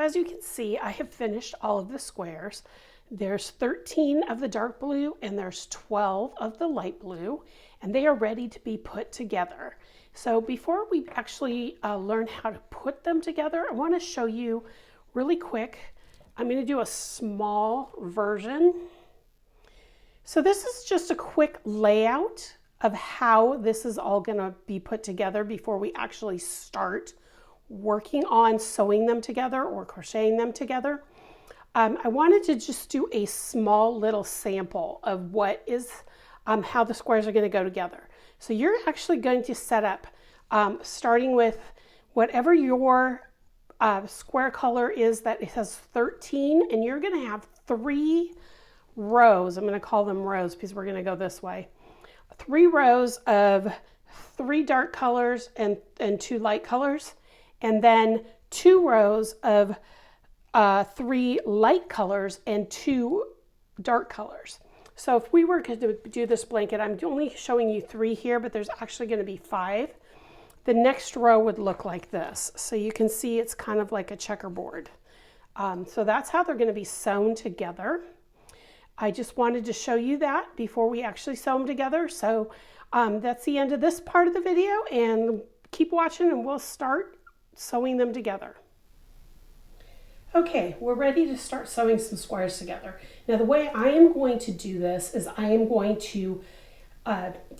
as you can see, I have finished all of the squares. There's 13 of the dark blue and there's 12 of the light blue, and they are ready to be put together. So before we actually learn how to put them together, I want to show you really quick. I'm going to do a small version. So this is just a quick layout of how this is all going to be put together before we actually start working on sewing them together or crocheting them together. I wanted to just do a small little sample of what is how the squares are going to go together. So you're actually going to set up starting with whatever your square color is that it has 13, and you're going to have 3 rows. I'm going to call them rows because we're going to go this way. 3 rows of 3 dark colors and 2 light colors, and then 2 rows of 3 light colors and 2 dark colors. So if we were to do this blanket, I'm only showing you 3 here, but there's actually going to be 5. The next row would look like this. So you can see it's kind of like a checkerboard. So that's how they're going to be sewn together. I just wanted to show you that before we actually sew them together. So that's the end of this part of the video, and keep watching and we'll start sewing them together. Okay, we're ready to start sewing some squares together. Now the way I am going to do this is I am going to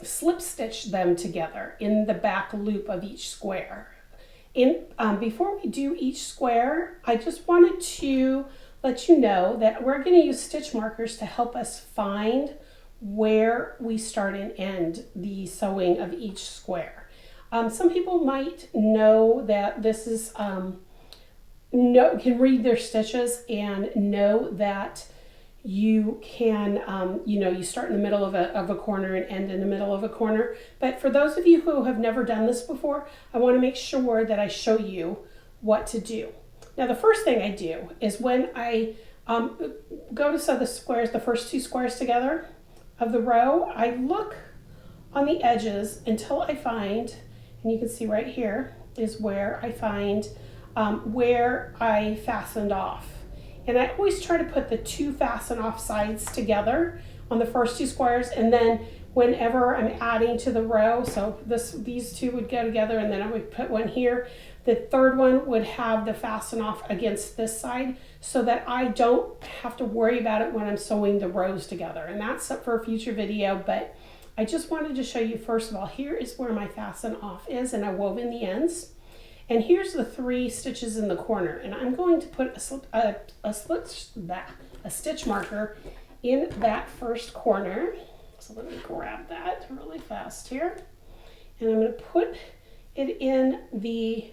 slip stitch them together in the back loop of each square. Before we do each square, I just wanted to let you know that we're going to use stitch markers to help us find where we start and end the sewing of each square. Some people might know that this is can read their stitches and know that you can you start in the middle of a corner and end in the middle of a corner. But for those of you who have never done this before, I want to make sure that I show you what to do. Now the first thing I do is when I go to sew the squares, the first 2 squares together of the row, I look on the edges until I find, and you can see right here is where I find where I fastened off. And I always try to put the 2 fasten off sides together on the first 2 squares, and then whenever I'm adding to the row, so these 2 would go together, and then I would put one here. The third one would have the fasten off against this side so that I don't have to worry about it when I'm sewing the rows together. And that's up for a future video, but I just wanted to show you, first of all, here is where my fasten off is, and I wove in the ends. And here's the 3 stitches in the corner, and I'm going to put a stitch marker in that first corner. So let me grab that really fast here, and I'm going to put it in the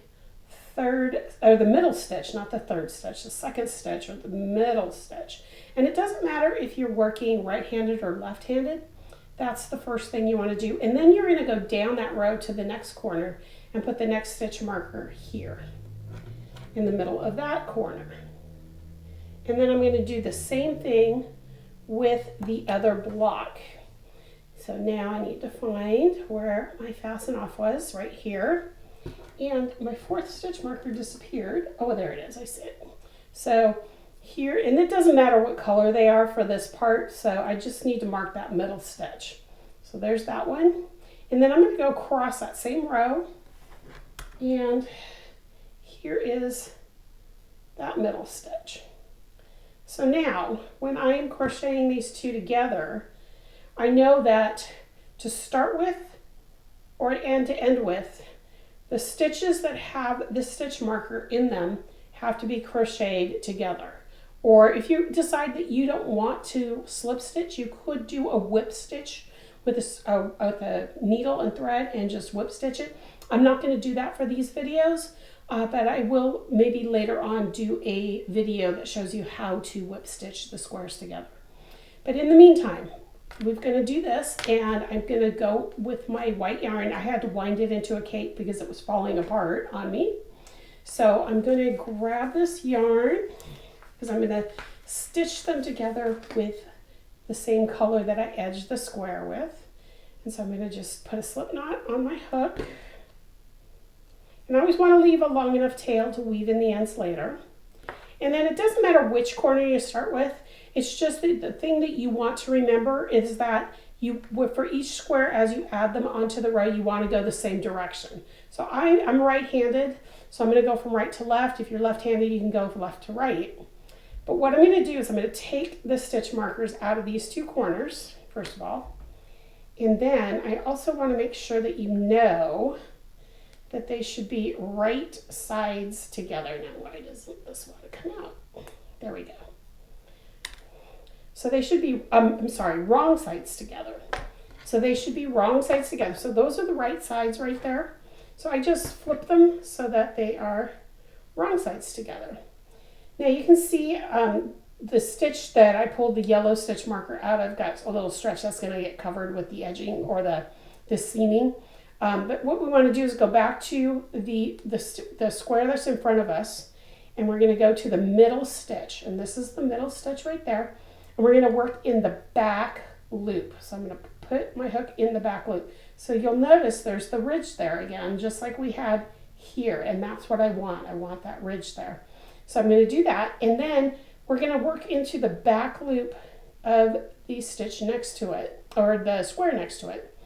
middle stitch, not the third stitch, the second stitch or the middle stitch. And it doesn't matter if you're working right-handed or left-handed. That's the first thing you want to do. And then you're going to go down that row to the next corner and put the next stitch marker here in the middle of that corner. And then I'm going to do the same thing with the other block. So now I need to find where my fasten off was, right here. And my 4th stitch marker disappeared. Oh, there it is, I see it. So here, and it doesn't matter what color they are for this part, so I just need to mark that middle stitch. So there's that one. And then I'm going to go across that same row, and here is that middle stitch. So now, when I am crocheting these 2 together, I know that to start with and to end with, the stitches that have the stitch marker in them have to be crocheted together. Or if you decide that you don't want to slip stitch, you could do a whip stitch with a needle and thread and just whip stitch it. I'm not going to do that for these videos, but I will maybe later on do a video that shows you how to whip stitch the squares together. But in the meantime, we're going to do this, and I'm going to go with my white yarn. I had to wind it into a cape because it was falling apart on me. So I'm going to grab this yarn because I'm going to stitch them together with the same color that I edged the square with. And so I'm going to just put a slip knot on my hook. And I always want to leave a long enough tail to weave in the ends later. And then it doesn't matter which corner you start with. It's just that the thing that you want to remember is that for each square, as you add them onto the row, you want to go the same direction. So I'm right-handed, so I'm going to go from right to left. If you're left-handed, you can go from left to right. But what I'm going to do is I'm going to take the stitch markers out of these two corners, first of all. And then I also want to make sure that you know that they should be right sides together. Now, why doesn't this want to come out? There we go. So they should be, I'm sorry, wrong sides together. So they should be wrong sides together. So those are the right sides right there. So I just flip them so that they are wrong sides together. Now you can see the stitch that I pulled the yellow stitch marker out of got a little stretch that's going to get covered with the edging or the seaming. But what we want to do is go back to the square that's in front of us, and we're going to go to the middle stitch. And this is the middle stitch right there. And we're going to work in the back loop. So I'm going to put my hook in the back loop. So you'll notice there's the ridge there again, just like we had here. And that's what I want. I want that ridge there. So I'm going to do that. And then we're going to work into the back loop of the stitch next to it, or the square next to it.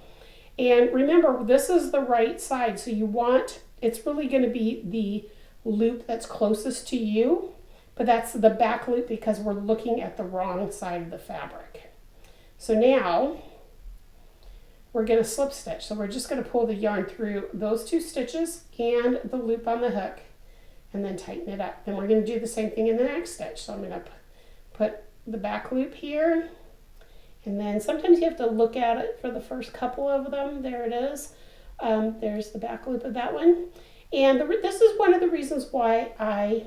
And remember, this is the right side. So you want, it's really going to be the loop that's closest to you. But that's the back loop because we're looking at the wrong side of the fabric. So now we're going to slip stitch. So we're just going to pull the yarn through those two stitches and the loop on the hook and then tighten it up. Then we're going to do the same thing in the next stitch. So I'm going to put the back loop here, and then sometimes you have to look at it for the first couple of them. There it is. There's the back loop of that one. And this is one of the reasons why I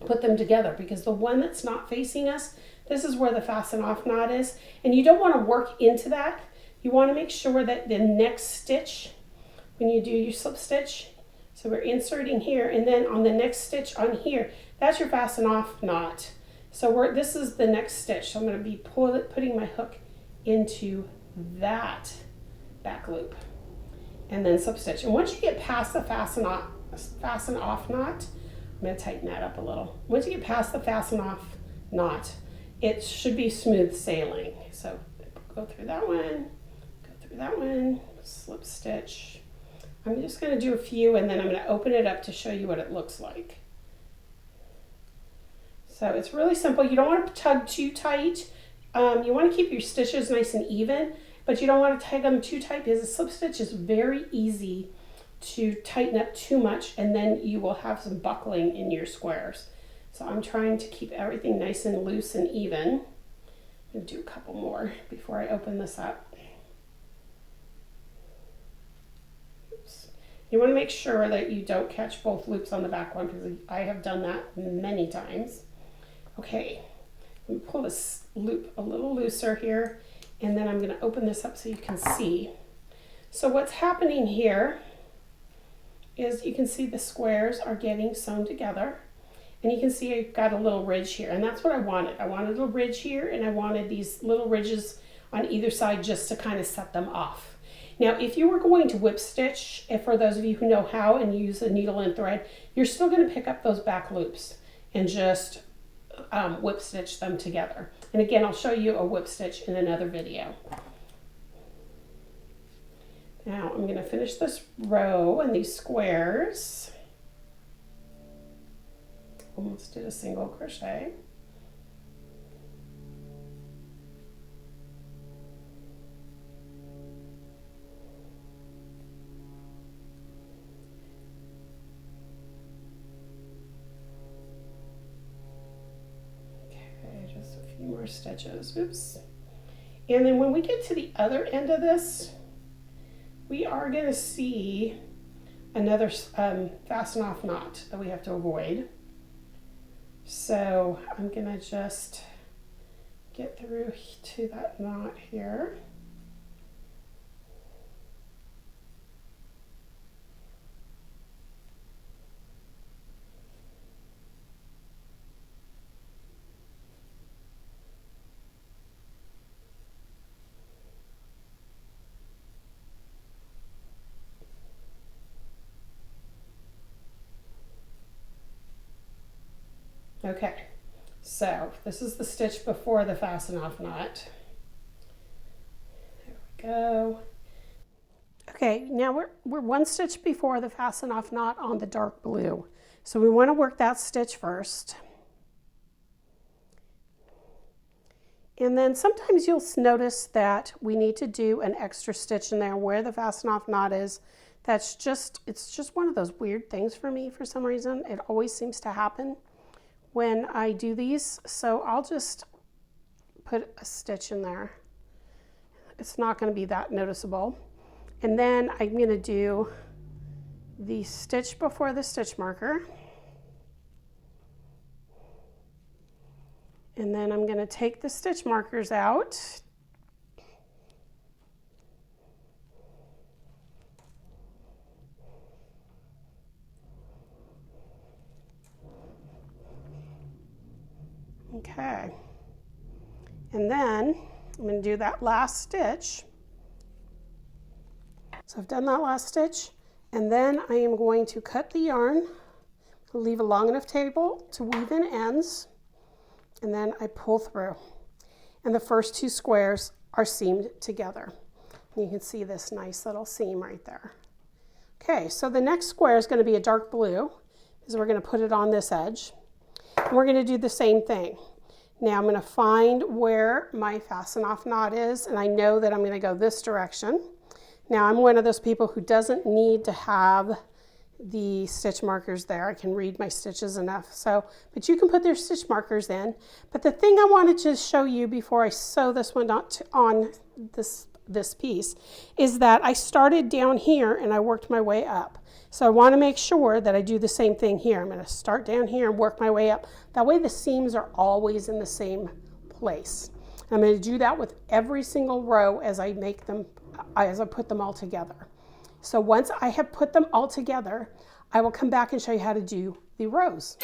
put them together, because the one that's not facing us, this is where the fasten off knot is, and you don't want to work into that. You want to make sure that the next stitch, when you do your slip stitch, so we're inserting here, and then on the next stitch on here, that's your fasten off knot. So this is the next stitch. So I'm going to be putting my hook into that back loop and then slip stitch. And once you get past the fasten off knot, I'm going to tighten that up a little. Once you get past the fasten off knot, it should be smooth sailing. So go through that one, slip stitch. I'm just going to do a few, and then I'm going to open it up to show you what it looks like. So it's really simple. You don't want to tug too tight. You want to keep your stitches nice and even, but you don't want to tug them too tight because a slip stitch is very easy to tighten up too much, and then you will have some buckling in your squares. So I'm trying to keep everything nice and loose and even. I'm going to do a couple more before I open this up. Oops. You want to make sure that you don't catch both loops on the back one, because I have done that many times. Okay, I'm going to pull this loop a little looser here, and then I'm going to open this up so you can see. So what's happening here is you can see the squares are getting sewn together, and you can see I've got a little ridge here, and that's what I wanted. I wanted a ridge here, and I wanted these little ridges on either side just to kind of set them off. Now, if you were going to whip stitch, and for those of you who know how and use a needle and thread, you're still going to pick up those back loops and just whip stitch them together. And again, I'll show you a whip stitch in another video. Now I'm going to finish this row and these squares. Almost did a single crochet. Okay, just a few more stitches. Oops. And then when we get to the other end of this, we are going to see another fasten off knot that we have to avoid. So I'm going to just get through to that knot here. Okay, so this is the stitch before the fasten off knot. There we go. Okay, now we're one stitch before the fasten off knot on the dark blue. So we want to work that stitch first. And then sometimes you'll notice that we need to do an extra stitch in there where the fasten off knot is. It's just one of those weird things for me for some reason. It always seems to happen when I do these. So I'll just put a stitch in there. It's not going to be that noticeable. And then I'm going to do the stitch before the stitch marker. And then I'm going to take the stitch markers out. Okay. And then I'm going to do that last stitch. So I've done that last stitch, and then I am going to cut the yarn, leave a long enough table to weave in ends, and then I pull through. And the first two squares are seamed together. You can see this nice little seam right there. Okay, so the next square is going to be a dark blue, because we're going to put it on this edge. And we're going to do the same thing. Now I'm going to find where my fasten off knot is, and I know that I'm going to go this direction. Now I'm one of those people who doesn't need to have the stitch markers there. I can read my stitches enough. But you can put their stitch markers in. But the thing I wanted to show you before I sew this one on this piece is that I started down here and I worked my way up. So I want to make sure that I do the same thing here. I'm going to start down here and work my way up. That way the seams are always in the same place. I'm going to do that with every single row as I put them all together. So once I have put them all together, I will come back and show you how to do the rows.